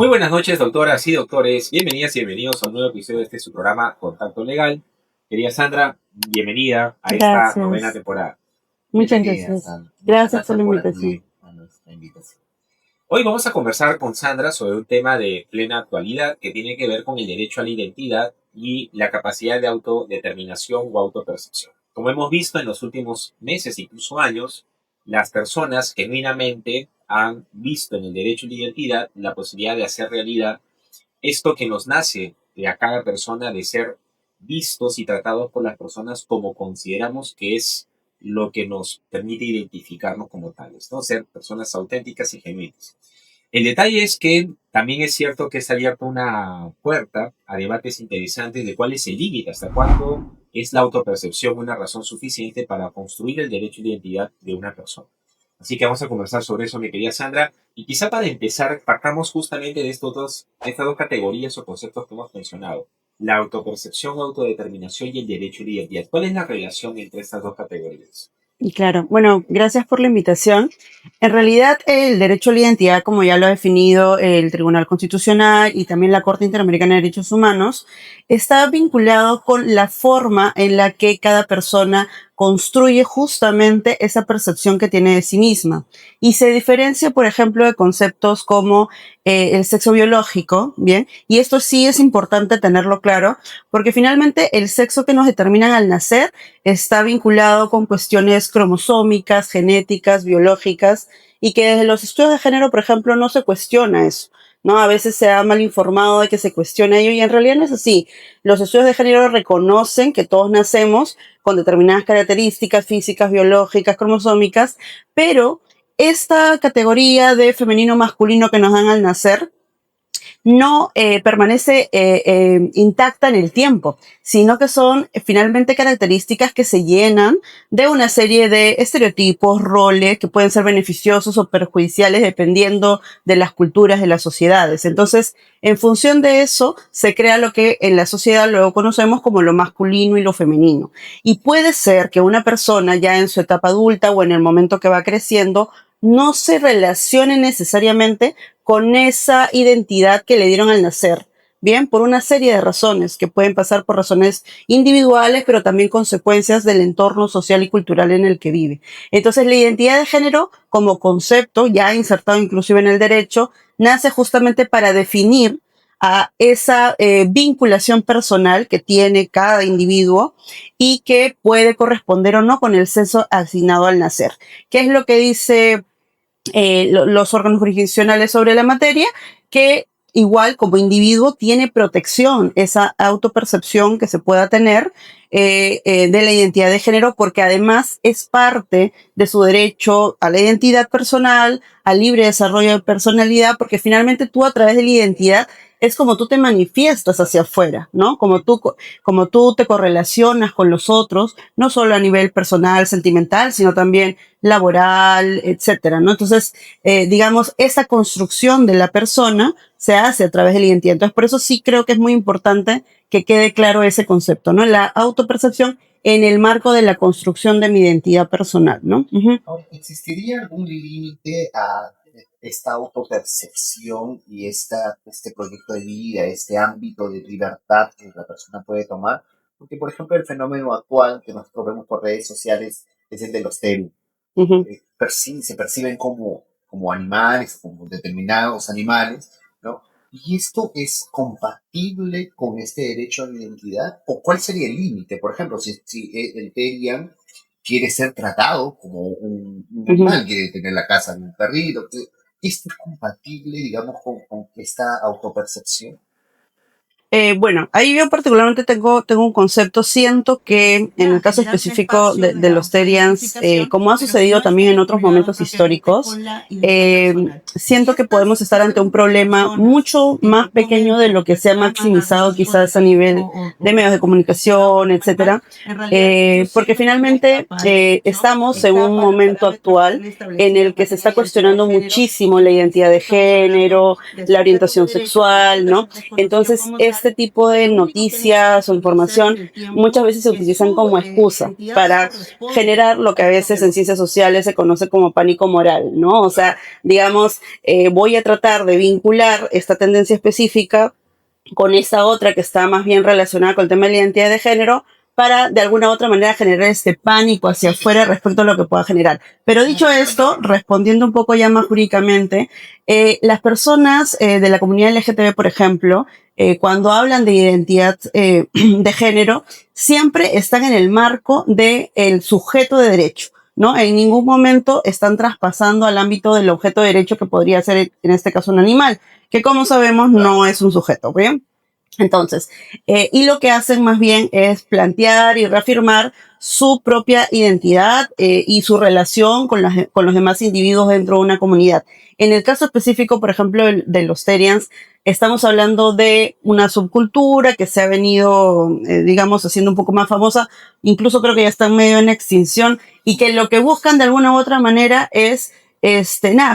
Muy buenas noches, doctoras y doctores. Bienvenidas y bienvenidos a un nuevo episodio de su programa Contacto Legal. Querida Sandra, bienvenida a esta novena Gracias. temporada. Muchas Bienvenida, gracias. Sandra. Muchas Gracias por la por invitación. acudir a nuestra invitación. Hoy vamos a conversar con Sandra sobre un tema de plena actualidad que tiene que ver con el derecho a la identidad y la capacidad de autodeterminación o autopercepción. Como hemos visto en los últimos meses, incluso años, las personas genuinamente han visto en el derecho a la identidad la posibilidad de hacer realidad esto que nos nace de a cada persona de ser vistos y tratados por las personas como consideramos que es lo que nos permite identificarnos como tales, ¿no? Ser personas auténticas y genuinas. El detalle es que también es cierto que está abierta una puerta a debates interesantes de cuál es el límite, hasta cuándo es la autopercepción una razón suficiente para construir el derecho de identidad de una persona. Así que vamos a conversar sobre eso, mi querida Sandra. Y quizá para empezar, partamos justamente de estas dos categorías o conceptos que hemos mencionado. La autopercepción, autodeterminación y el derecho de identidad. ¿Cuál es la relación entre estas dos categorías? Y claro, bueno, gracias por la invitación. En realidad, el derecho a la identidad, como ya lo ha definido el Tribunal Constitucional y también la Corte Interamericana de Derechos Humanos, está vinculado con la forma en la que cada persona construye justamente esa percepción que tiene de sí misma. Y se diferencia, por ejemplo, de conceptos como el sexo biológico, ¿bien? Y esto sí es importante tenerlo claro, porque finalmente el sexo que nos determinan al nacer está vinculado con cuestiones cromosómicas, genéticas, biológicas, y que desde los estudios de género, por ejemplo, no se cuestiona eso, ¿no? A veces se ha mal informado de que se cuestiona ello, y en realidad no es así. Los estudios de género reconocen que todos nacemos con determinadas características físicas, biológicas, cromosómicas, pero esta categoría de femenino masculino que nos dan al nacer no permanece intacta en el tiempo, sino que son finalmente características que se llenan de una serie de estereotipos, roles que pueden ser beneficiosos o perjudiciales dependiendo de las culturas de las sociedades. Entonces, en función de eso, se crea lo que en la sociedad luego conocemos como lo masculino y lo femenino. Y puede ser que una persona ya en su etapa adulta o en el momento que va creciendo no se relacione necesariamente con esa identidad que le dieron al nacer. Bien, por una serie de razones que pueden pasar por razones individuales, pero también consecuencias del entorno social y cultural en el que vive. Entonces, la identidad de género como concepto, ya insertado inclusive en el derecho, nace justamente para definir a esa vinculación personal que tiene cada individuo y que puede corresponder o no con el sexo asignado al nacer. ¿Qué es lo que dice los órganos jurisdiccionales sobre la materia? Que igual como individuo tiene protección esa autopercepción que se pueda tener de la identidad de género, porque además es parte de su derecho a la identidad personal, al libre desarrollo de personalidad, porque finalmente tú a través de la identidad es como tú te manifiestas hacia afuera, ¿no? Como tú te correlacionas con los otros, no solo a nivel personal, sentimental, sino también laboral, etcétera, ¿no? Entonces, digamos, esa construcción de la persona se hace a través de la identidad. Entonces, por eso sí creo que es muy importante que quede claro ese concepto, ¿no? La autopercepción en el marco de la construcción de mi identidad personal, ¿no? Ahora, ¿existiría algún límite a esta autopercepción y este proyecto de vida, este ámbito de libertad que la persona puede tomar? Porque, por ejemplo, el fenómeno actual que nosotros vemos por redes sociales es el de los TERU. Se perciben como animales, como determinados animales, ¿no? ¿Y esto es compatible con este derecho a la identidad? ¿O cuál sería el límite? Por ejemplo, si el Terian quiere ser tratado como un animal, quiere tener la casa de un perrito, ¿esto es compatible, digamos, con esta autopercepción? Bueno, ahí yo particularmente tengo un concepto. Siento que en el caso específico de los Terians, como ha sucedido también en otros momentos históricos, siento que podemos estar ante un problema mucho más pequeño de lo que se ha maximizado quizás a nivel de medios de comunicación, etcétera, porque finalmente estamos en un momento actual en el que se está cuestionando muchísimo la identidad de género, la orientación sexual, ¿no? Entonces, este tipo de noticias o información muchas veces se utilizan como excusa para generar lo que a veces en ciencias sociales se conoce como pánico moral, ¿no? O sea, digamos, voy a tratar de vincular esta tendencia específica con esa otra que está más bien relacionada con el tema de la identidad de género para de alguna u otra manera generar este pánico hacia afuera respecto a lo que pueda generar. Pero dicho esto, respondiendo un poco ya más jurídicamente, las personas de la comunidad LGTB, por ejemplo, cuando hablan de identidad de género, siempre están en el marco del sujeto de derecho, ¿no? En ningún momento están traspasando al ámbito del objeto de derecho que podría ser, en este caso, un animal, que como sabemos no es un sujeto, ¿bien? Entonces, y lo que hacen más bien es plantear y reafirmar su propia identidad y su relación con los demás individuos dentro de una comunidad. En el caso específico, por ejemplo, de los Terians, estamos hablando de una subcultura que se ha venido, digamos, haciendo un poco más famosa, incluso creo que ya está medio en extinción, y que lo que buscan de alguna u otra manera es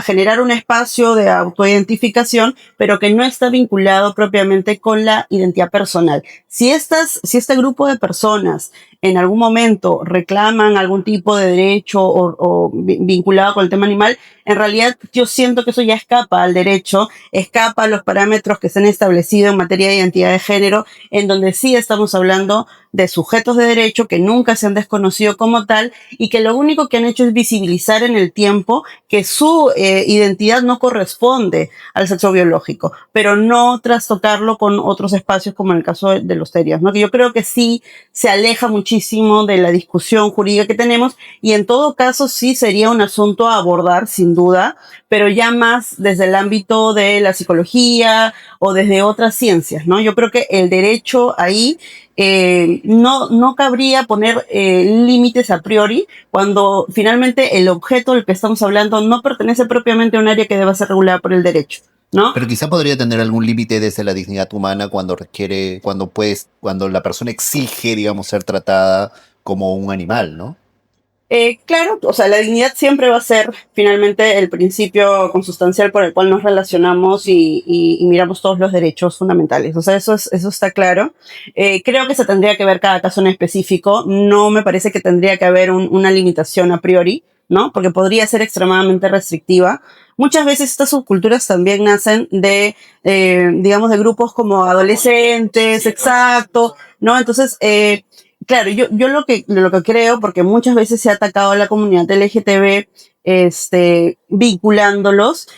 generar un espacio de autoidentificación, pero que no está vinculado propiamente con la identidad personal. Si este grupo de personas en algún momento reclaman algún tipo de derecho o vinculado con el tema animal, en realidad yo siento que eso ya escapa al derecho, escapa a los parámetros que se han establecido en materia de identidad de género, en donde sí estamos hablando de sujetos de derecho que nunca se han desconocido como tal y que lo único que han hecho es visibilizar en el tiempo que su identidad no corresponde al sexo biológico, pero no trastocarlo con otros espacios como en el caso de los terios, ¿no? Que yo creo que sí se aleja muchísimo de la discusión jurídica que tenemos y en todo caso sí sería un asunto a abordar sin duda, pero ya más desde el ámbito de la psicología o desde otras ciencias, ¿no? Yo creo que el derecho ahí no cabría poner límites a priori cuando finalmente el objeto del que estamos hablando no pertenece propiamente a un área que deba ser regulada por el derecho, ¿no? Pero quizá podría tener algún límite desde la dignidad humana cuando requiere, cuando la persona exige, digamos, ser tratada como un animal, ¿no? Claro, o sea, la dignidad siempre va a ser finalmente el principio consustancial por el cual nos relacionamos y miramos todos los derechos fundamentales. O sea, eso está claro. Creo que se tendría que ver cada caso en específico. No me parece que tendría que haber una limitación a priori, ¿no? Porque podría ser extremadamente restrictiva. Muchas veces estas subculturas también nacen digamos, de grupos como adolescentes, exacto, ¿no? Entonces, claro, yo lo que creo, porque muchas veces se ha atacado a la comunidad LGTB, vinculándolos,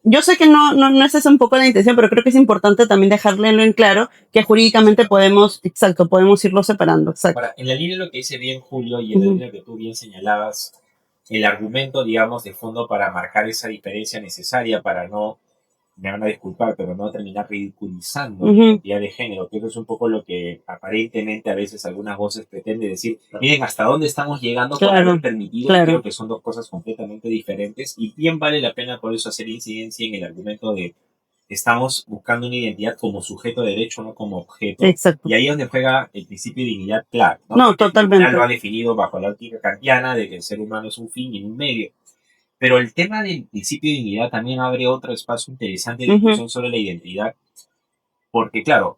yo sé que no es esa un poco la intención, pero creo que es importante también dejarlo en claro que jurídicamente podemos irlo separando, exacto. Ahora, en la línea de lo que dice bien Julio y en la línea que tú bien señalabas, el argumento, digamos, de fondo para marcar esa diferencia necesaria para no, me van a disculpar, pero no terminar ridiculizando la identidad de género, que eso es un poco lo que aparentemente a veces algunas voces pretenden decir, miren hasta dónde estamos llegando por haber permitido, creo que son dos cosas completamente diferentes y bien vale la pena por eso hacer incidencia en el argumento de estamos buscando una identidad como sujeto de derecho, no como objeto. Exacto. Y ahí es donde juega el principio de dignidad claro, ¿no? No, totalmente. Lo ha definido bajo la óptica kantiana de que el ser humano es un fin y un medio. Pero el tema del principio de dignidad también abre otro espacio interesante de discusión sobre la identidad, porque claro,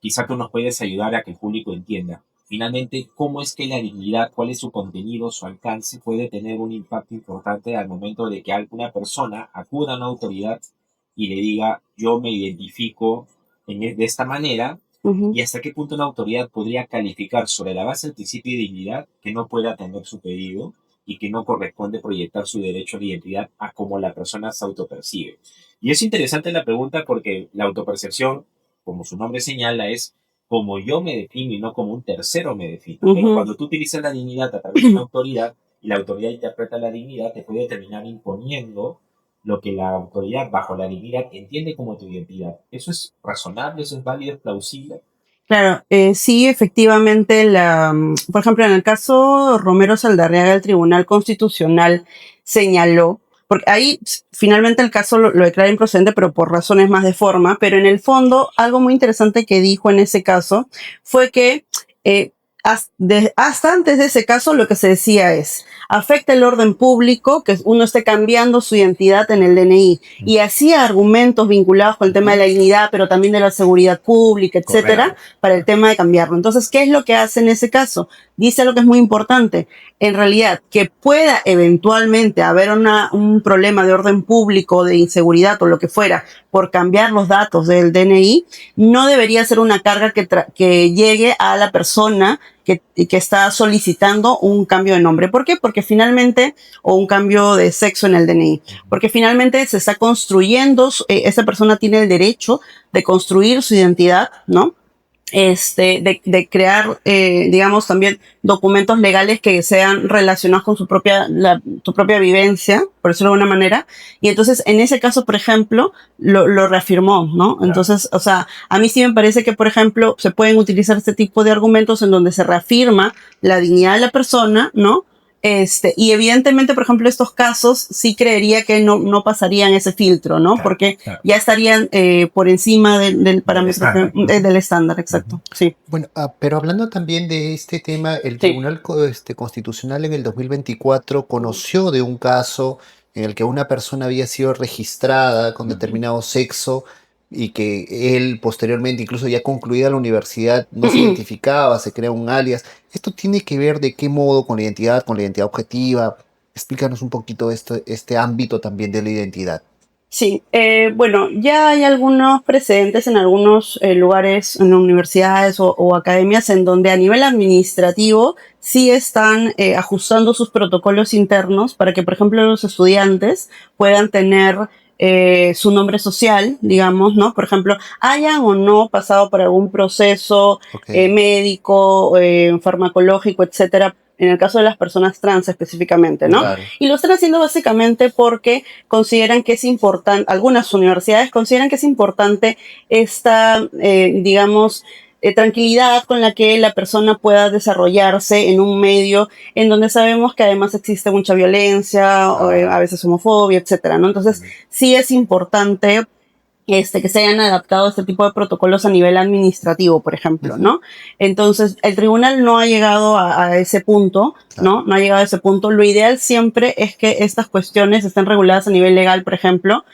quizá tú nos puedes ayudar a que el público entienda finalmente cómo es que la dignidad, cuál es su contenido, su alcance, puede tener un impacto importante al momento de que alguna persona acuda a una autoridad y le diga, yo me identifico de esta manera, y hasta qué punto una autoridad podría calificar sobre la base del principio de dignidad que no pueda atender su pedido y que no corresponde proyectar su derecho a la identidad a cómo la persona se autopercibe. Y es interesante la pregunta porque la autopercepción, como su nombre señala, es como yo me defino y no como un tercero me define. Pero cuando tú utilizas la dignidad a través de una autoridad y la autoridad interpreta la dignidad, te puede terminar imponiendo lo que la autoridad bajo la dignidad entiende como tu identidad. ¿Eso es razonable? ¿Eso es válido? ¿Es plausible? Claro, sí, efectivamente, por ejemplo, en el caso Romero Saldarriaga, el Tribunal Constitucional señaló, porque ahí finalmente el caso lo declara improcedente, pero por razones más de forma, pero en el fondo algo muy interesante que dijo en ese caso fue que hasta antes de ese caso lo que se decía es, afecta el orden público, que uno esté cambiando su identidad en el DNI. Y así argumentos vinculados con el tema de la dignidad, pero también de la seguridad pública, etcétera, Correcto. para el tema de cambiarlo. Entonces, ¿qué es lo que hace en ese caso? Dice algo que es muy importante. En realidad, que pueda eventualmente haber un problema de orden público, de inseguridad o lo que fuera, por cambiar los datos del DNI, no debería ser una carga que llegue a la persona que está solicitando un cambio de nombre. ¿Por qué? Porque finalmente, o un cambio de sexo en el DNI, porque finalmente se está construyendo, esa persona tiene el derecho de construir su identidad, ¿no? De crear, digamos, también documentos legales que sean relacionados con su propia vivencia, por decirlo de alguna manera. Y entonces, en ese caso, por ejemplo, lo reafirmó, ¿no? Claro. Entonces, o sea, a mí sí me parece que, por ejemplo, se pueden utilizar este tipo de argumentos en donde se reafirma la dignidad de la persona, ¿no? Y evidentemente, por ejemplo, estos casos sí creería que no pasarían ese filtro, ¿no? Claro, Porque claro. ya estarían por encima del parámetro estándar, ¿no? del estándar, exacto. Sí. Bueno, pero hablando también de este tema, el Sí. Tribunal Constitucional en el 2024 conoció de un caso en el que una persona había sido registrada con Ujú. determinado sexo y que él posteriormente, incluso ya concluida la universidad, no se identificaba, se crea un alias. ¿Esto tiene que ver de qué modo con la identidad objetiva? Explícanos un poquito este ámbito también de la identidad. Sí, bueno, ya hay algunos precedentes en algunos lugares, en universidades o academias, en donde a nivel administrativo sí están ajustando sus protocolos internos para que, por ejemplo, los estudiantes puedan tener su nombre social, digamos, ¿no? Por ejemplo, hayan o no pasado por algún proceso Ok. médico, farmacológico, etcétera, en el caso de las personas trans específicamente, ¿no? Claro. Y lo están haciendo básicamente porque consideran que es importante, algunas universidades consideran que es importante esta, digamos, tranquilidad con la que la persona pueda desarrollarse en un medio en donde sabemos que además existe mucha violencia, a veces homofobia, etcétera, ¿no? Entonces, sí es importante que se hayan adaptado este tipo de protocolos a nivel administrativo, por ejemplo, ¿no? Entonces, el tribunal no ha llegado a ese punto, ¿no? No ha llegado a ese punto. Lo ideal siempre es que estas cuestiones estén reguladas a nivel legal, por ejemplo,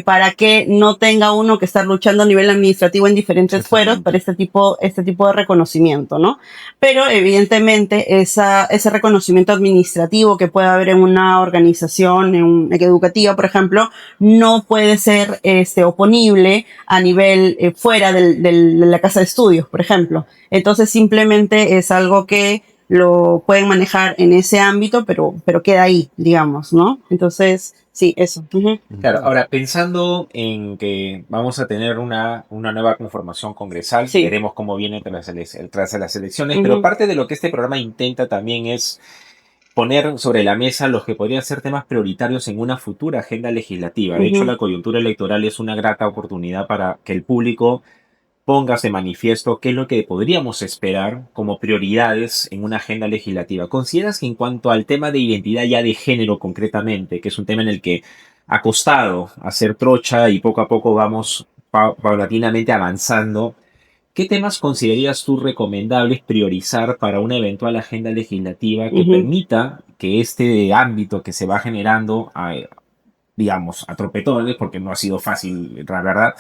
para que no tenga uno que estar luchando a nivel administrativo en diferentes fueros para este tipo de reconocimiento, ¿no? Pero evidentemente ese reconocimiento administrativo que pueda haber en una organización educativa, por ejemplo, no puede ser oponible a nivel fuera de la casa de estudios, por ejemplo. Entonces simplemente es algo que lo pueden manejar en ese ámbito, pero queda ahí, digamos, ¿no? Entonces, sí, eso. Uh-huh. Claro, ahora pensando en que vamos a tener una nueva conformación congresal, Sí. veremos cómo viene tras las elecciones, Ujú. pero parte de lo que este programa intenta también es poner sobre la mesa los que podrían ser temas prioritarios en una futura agenda legislativa. De hecho, Ujú. la coyuntura electoral es una grata oportunidad para que el público pongas de manifiesto qué es lo que podríamos esperar como prioridades en una agenda legislativa. ¿Consideras que en cuanto al tema de identidad ya de género concretamente, que es un tema en el que ha costado hacer trocha y poco a poco vamos paulatinamente avanzando, qué temas considerarías tú recomendables priorizar para una eventual agenda legislativa que Ujú. permita que este ámbito que se va generando, digamos, a tropetones, porque no ha sido fácil, la verdad,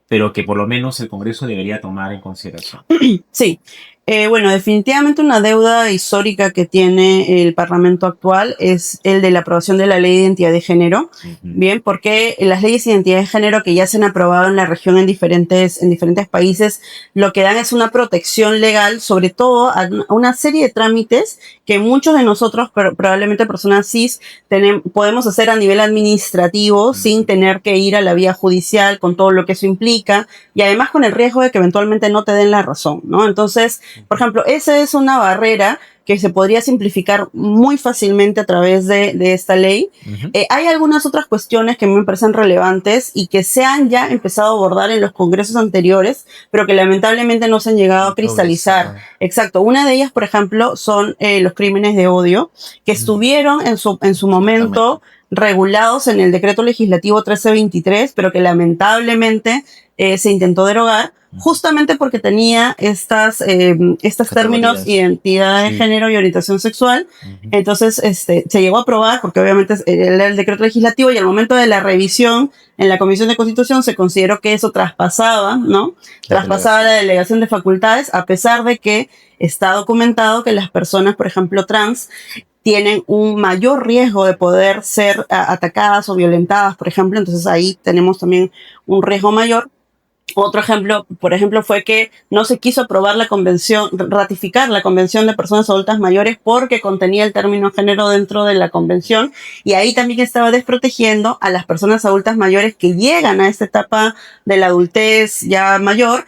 pero que por lo menos el Congreso debería tomar en consideración? Sí. Bueno, definitivamente una deuda histórica que tiene el Parlamento actual es el de la aprobación de la Ley de Identidad de Género. Ujú. Bien, porque las leyes de identidad de género que ya se han aprobado en la región en diferentes países, lo que dan es una protección legal, sobre todo a una serie de trámites que muchos de nosotros, probablemente personas cis, podemos hacer a nivel administrativo sin tener que ir a la vía judicial con todo lo que eso implica y además con el riesgo de que eventualmente no te den la razón, ¿no? Entonces, por ejemplo, esa es una barrera que se podría simplificar muy fácilmente a través de esta ley. Ujú. Hay algunas otras cuestiones que me parecen relevantes y que se han ya empezado a abordar en los congresos anteriores, pero que lamentablemente no se han llegado a cristalizar. Exacto. Una de ellas, por ejemplo, son los crímenes de odio, que estuvieron en su momento regulados en el decreto legislativo 1323, pero que lamentablemente se intentó derogar justamente porque tenía estos términos, Categorías. identidad de Sí. género y orientación sexual. Ujú. Entonces, se llegó a aprobar, porque obviamente era el decreto legislativo, y al momento de la revisión en la Comisión de Constitución se consideró que eso traspasaba, ¿no? La Traspasaba delegación. la delegación de facultades, a pesar de que está documentado que las personas, por ejemplo, trans, tienen un mayor riesgo de poder ser atacadas o violentadas, por ejemplo. Entonces ahí tenemos también un riesgo mayor. Otro ejemplo, por ejemplo, fue que no se quiso aprobar la convención, ratificar la convención de personas adultas mayores porque contenía el término género dentro de la convención, y ahí también estaba desprotegiendo a las personas adultas mayores que llegan a esta etapa de la adultez ya mayor,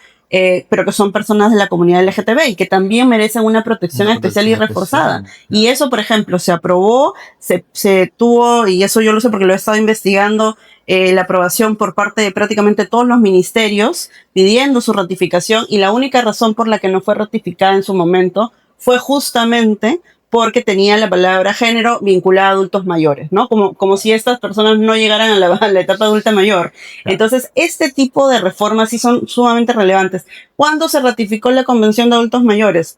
pero que son personas de la comunidad LGTB y que también merecen una protección Una especial y protección reforzada. especial. Y eso, por ejemplo, se aprobó, se tuvo, y eso yo lo sé porque lo he estado investigando, la aprobación por parte de prácticamente todos los ministerios pidiendo su ratificación, y la única razón por la que no fue ratificada en su momento fue justamente porque tenía la palabra género vinculada a adultos mayores, ¿no? Como si estas personas no llegaran a la etapa adulta mayor. Entonces, este tipo de reformas sí son sumamente relevantes. ¿Cuándo se ratificó la Convención de Adultos Mayores?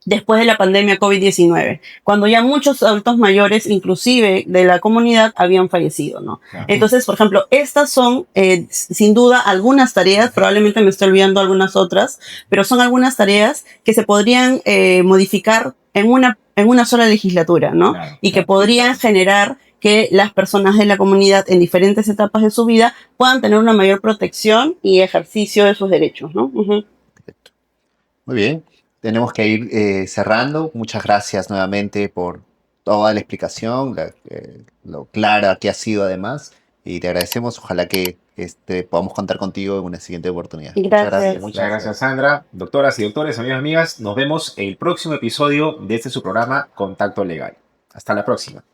Después de la pandemia COVID-19, cuando ya muchos adultos mayores, inclusive de la comunidad, habían fallecido, ¿no? Claro. Entonces, por ejemplo, estas son, sin duda, algunas tareas, probablemente me estoy olvidando algunas otras, pero son algunas tareas que se podrían modificar en una sola legislatura, ¿no? Claro, Y que claro. podrían generar que las personas de la comunidad en diferentes etapas de su vida puedan tener una mayor protección y ejercicio de sus derechos, ¿no? Ujú. Perfecto. Muy bien. Tenemos que ir cerrando. Muchas gracias nuevamente por toda la explicación, lo clara que ha sido además. Y te agradecemos. Ojalá que podamos contar contigo en una siguiente oportunidad. Muchas Gracias. gracias. Muchas gracias, Sandra. Doctoras y doctores, amigos y amigas, nos vemos en el próximo episodio de este su programa Contacto Legal. Hasta la próxima.